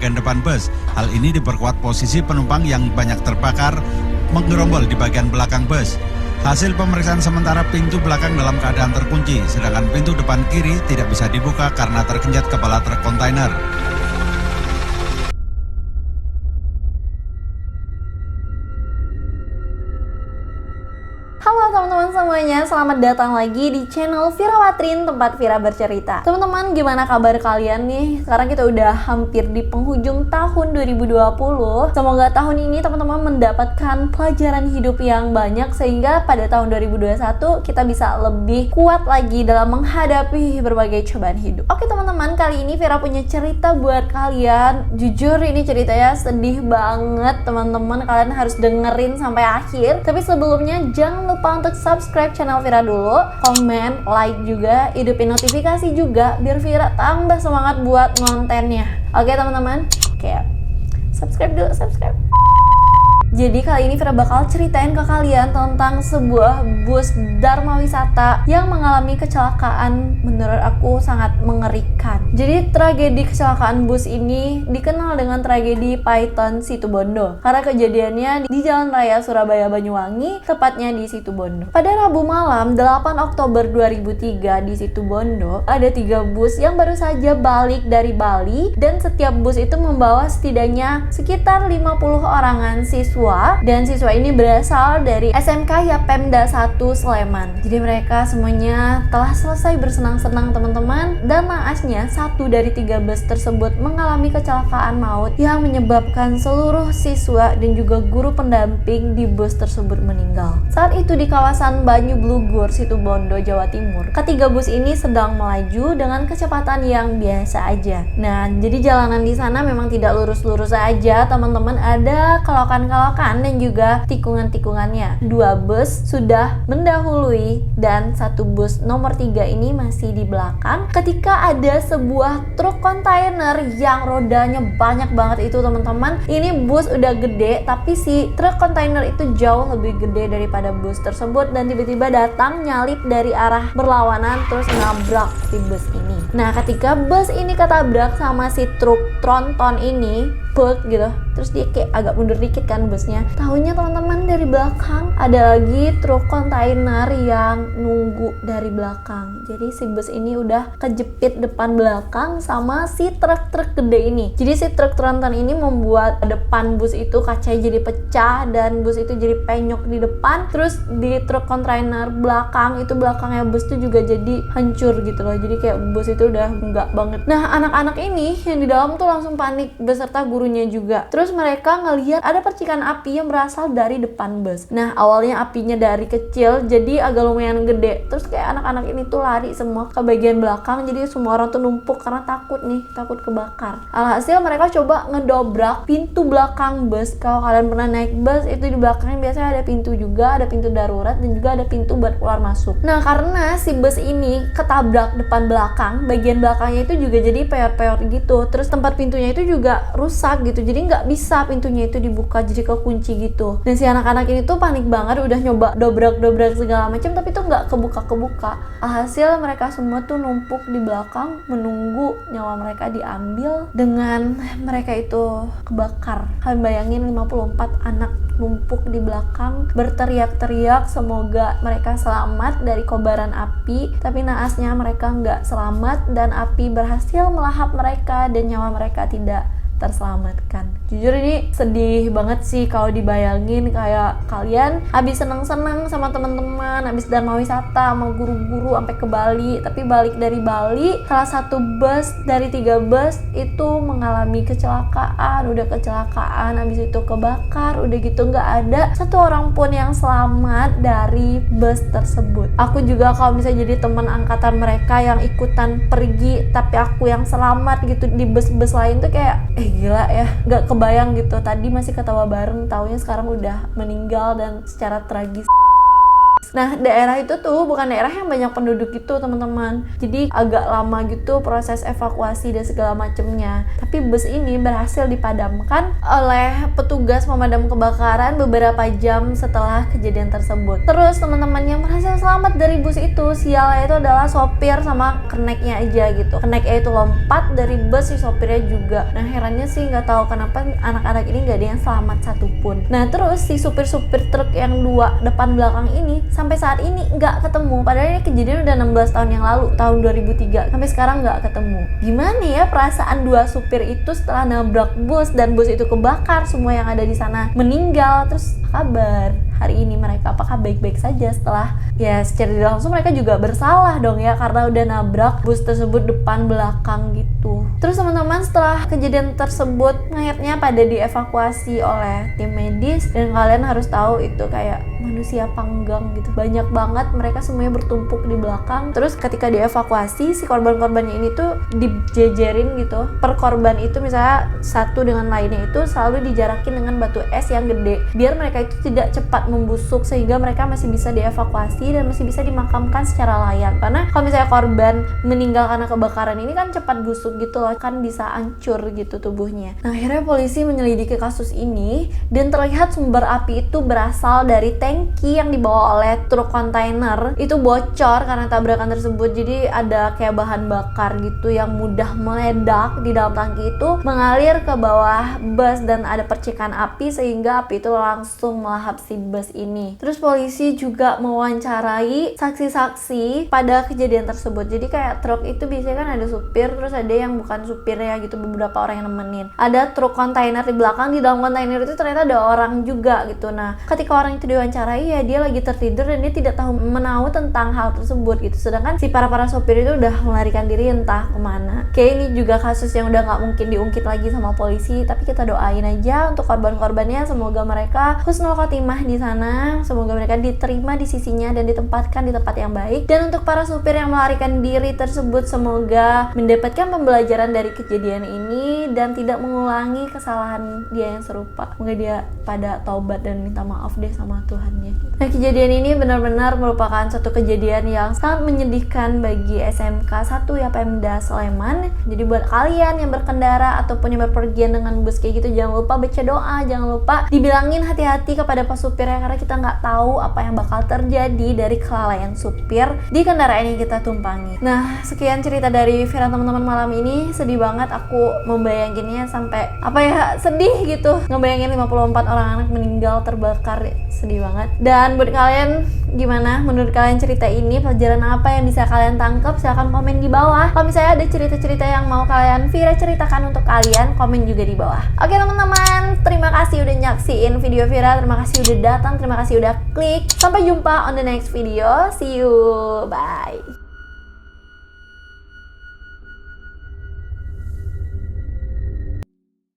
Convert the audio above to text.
bagian depan bus. Hal ini diperkuat posisi penumpang yang banyak terbakar menggerombol di bagian belakang bus. Hasil pemeriksaan sementara pintu belakang dalam keadaan terkunci, sedangkan pintu depan kiri tidak bisa dibuka karena tergenjat kepala truk kontainer. Halo teman-teman semuanya, selamat datang lagi di channel Vira Watrin, tempat Vira bercerita. Teman-teman, gimana kabar kalian nih? Sekarang kita udah hampir di penghujung tahun 2020. Semoga tahun ini teman-teman mendapatkan pelajaran hidup yang banyak, sehingga pada tahun 2021 kita bisa lebih kuat lagi dalam menghadapi berbagai cobaan hidup. Oke teman-teman, kali ini Vira punya cerita buat kalian. Jujur ini ceritanya sedih banget teman-teman, kalian harus dengerin sampai akhir. Tapi sebelumnya jangan lupa untuk subscribe channel Vira dulu, komen, like juga, hidupin notifikasi juga biar Vira tambah semangat buat kontennya. Oke teman-teman, oke, subscribe dulu, subscribe. Jadi kali ini Vira bakal ceritain ke kalian tentang sebuah bus Dharma Wisata yang mengalami kecelakaan menurut aku sangat mengerikan. Jadi tragedi kecelakaan bus ini dikenal dengan tragedi Python Situbondo karena kejadiannya di Jalan Raya Surabaya Banyuwangi, tepatnya di Situbondo. Pada Rabu malam 8 Oktober 2003 di Situbondo ada 3 bus yang baru saja balik dari Bali, dan setiap bus itu membawa setidaknya sekitar 50 orangan siswa, dan siswa ini berasal dari SMK Yapemda 1 Sleman. Jadi mereka semuanya telah selesai bersenang-senang teman-teman, dan naasnya 1 dari 3 bus tersebut mengalami kecelakaan maut yang menyebabkan seluruh siswa dan juga guru pendamping di bus tersebut meninggal. Saat itu di kawasan Banyu Blugur, Situbondo, Jawa Timur, ketiga bus ini sedang melaju dengan kecepatan yang biasa aja. Nah, jadi jalanan di sana memang tidak lurus-lurus aja teman-teman, ada kelokan-kelokan dan juga tikungan-tikungannya. 2 bus sudah mendahului dan 1 bus nomor 3 ini masih di belakang ketika ada sebuah truk kontainer yang rodanya banyak banget itu teman-teman. Ini bus udah gede tapi si truk kontainer itu jauh lebih gede daripada bus tersebut, dan tiba-tiba datang nyalip dari arah berlawanan terus nabrak si bus ini. Nah, ketika bus ini ketabrak sama si truk tronton ini, gitu, terus dia kayak agak mundur dikit kan busnya. Tahunya teman-teman dari belakang ada lagi truk kontainer yang nunggu dari belakang. Jadi si bus ini udah kejepit depan belakang sama si truk-truk gede ini. Jadi si truk tronton ini membuat depan bus itu kacanya jadi pecah dan bus itu jadi penyok di depan. Terus di truk kontainer belakang itu, belakangnya bus itu juga jadi hancur gitu loh. Jadi kayak bus itu udah enggak banget. Nah, anak-anak ini yang di dalam tuh langsung panik beserta gurunya juga. Terus mereka ngelihat ada percikan api yang berasal dari depan bus. Nah, awalnya apinya dari kecil jadi agak lumayan gede. Terus kayak anak-anak ini tuh lari semua ke bagian belakang. Jadi semua orang tuh numpuk karena takut kebakar. Alhasil mereka coba ngedobrak pintu belakang bus. Kalau kalian pernah naik bus itu di belakangnya biasanya ada pintu juga, ada pintu darurat dan juga ada pintu buat keluar masuk. Nah, karena si bus ini ketabrak depan belakang, bagian belakangnya itu juga jadi peot-peot gitu. Terus tempat pintunya itu juga rusak gitu, jadi nggak bisa pintunya itu dibuka, jadi kekunci gitu. Dan si anak-anak ini tuh panik banget, udah nyoba dobrak-dobrak segala macam tapi tuh nggak kebuka. Alhasil mereka semua tuh numpuk di belakang menunggu nyawa mereka diambil dengan mereka itu kebakar. Kalian bayangin 54 anak numpuk di belakang berteriak-teriak semoga mereka selamat dari kobaran api, tapi naasnya mereka nggak selamat dan api berhasil melahap mereka dan nyawa mereka tidak terselamatkan. Jujur ini sedih banget sih kalau dibayangin, kayak kalian habis seneng-seneng sama teman-teman, habis Dharma Wisata sama guru-guru sampai ke Bali, tapi balik dari Bali salah satu bus dari 3 bus itu mengalami kecelakaan, habis itu kebakar, udah gitu nggak ada satu orang pun yang selamat dari bus tersebut. Aku juga kalau misalnya jadi teman angkatan mereka yang ikutan pergi tapi aku yang selamat gitu di bus-bus lain tuh kayak gila ya, nggak kebayang gitu. Tadi masih ketawa bareng, taunya sekarang udah meninggal dan secara tragis. bus. Nah, daerah itu tuh bukan daerah yang banyak penduduk gitu, teman-teman. Jadi agak lama gitu proses evakuasi dan segala macemnya. Tapi bus ini berhasil dipadamkan oleh petugas pemadam kebakaran beberapa jam setelah kejadian tersebut. Terus teman-teman yang berhasil selamat dari bus itu, sialnya itu adalah sopir sama keneknya aja gitu. Keneknya itu lompat dari bus, si sopirnya juga. Nah, herannya sih nggak tahu kenapa anak-anak ini nggak ada yang selamat satupun. Nah, terus si supir-supir truk yang dua depan belakang ini sampai saat ini nggak ketemu. Padahal ini kejadian udah 16 tahun yang lalu, tahun 2003. Sampai sekarang nggak ketemu. Gimana ya perasaan dua supir itu setelah nabrak bus dan bus itu kebakar, semua yang ada di sana meninggal. Terus kabar hari ini mereka apakah baik-baik saja setelah ya secara tidak langsung mereka juga bersalah dong ya karena udah nabrak bus tersebut depan belakang gitu. Terus teman-teman, setelah kejadian tersebut akhirnya pada dievakuasi oleh tim medis, dan kalian harus tahu itu kayak manusia panggang gitu, banyak banget, mereka semuanya bertumpuk di belakang. Terus ketika dievakuasi, si korban-korbannya ini tuh dijejerin gitu, per korban itu misalnya satu dengan lainnya itu selalu dijarakin dengan batu es yang gede biar mereka itu tidak cepat membusuk sehingga mereka masih bisa dievakuasi dan masih bisa dimakamkan secara layak. Karena kalau misalnya korban meninggal karena kebakaran ini kan cepat busuk gitu loh, kan bisa hancur gitu tubuhnya. Nah, akhirnya polisi menyelidiki kasus ini dan terlihat sumber api itu berasal dari tangki yang dibawa oleh truk kontainer. Itu bocor karena tabrakan tersebut, jadi ada kayak bahan bakar gitu yang mudah meledak di dalam tangki itu, mengalir ke bawah bus dan ada percikan api sehingga api itu langsung melahap si bus ini. Terus polisi juga mewawancarai saksi-saksi pada kejadian tersebut. Jadi kayak truk itu biasanya kan ada supir, terus ada yang bukan supirnya gitu, beberapa orang yang nemenin. Ada truk kontainer di belakang, di dalam kontainer itu ternyata ada orang juga gitu. Nah, ketika orang itu diwawancarai ya dia lagi tertidur dan dia tidak tahu menahu tentang hal tersebut gitu. Sedangkan si para sopir itu udah melarikan diri entah kemana. Kayak ini juga kasus yang udah nggak mungkin diungkit lagi sama polisi, tapi kita doain aja untuk korban-korbannya, semoga mereka husnul khotimah di sana, semoga mereka diterima di sisinya dan ditempatkan di tempat yang baik. Dan untuk para supir yang melarikan diri tersebut, semoga mendapatkan pembelajaran dari kejadian ini dan tidak mengulangi kesalahan dia yang serupa. Semoga dia pada taubat dan minta maaf deh sama Tuhannya. Nah, kejadian ini benar-benar merupakan satu kejadian yang sangat menyedihkan bagi SMK 1 ya Pemda Sleman. Jadi buat kalian yang berkendara ataupun yang berpergian dengan bus kayak gitu, jangan lupa baca doa, jangan lupa dibilangin hati-hati kepada pas supirnya, karena kita nggak tahu apa yang bakal terjadi dari kelalaian supir di kendaraan yang kita tumpangi. Nah, sekian cerita dari Vira teman-teman malam ini. Sedih banget aku membayanginnya, sampai apa ya, sedih gitu ngebayangin 54 orang anak meninggal terbakar, sedih banget. Dan buat kalian gimana menurut kalian cerita ini, pelajaran apa yang bisa kalian tangkap? Silahkan komen di bawah. Kalau misalnya ada cerita-cerita yang mau kalian Vira ceritakan untuk kalian, komen juga di bawah. Oke teman-teman, terima kasih udah nyaksiin video Vira, terima kasih udah datang, terima kasih udah klik. Sampai jumpa on the next video, see you, bye.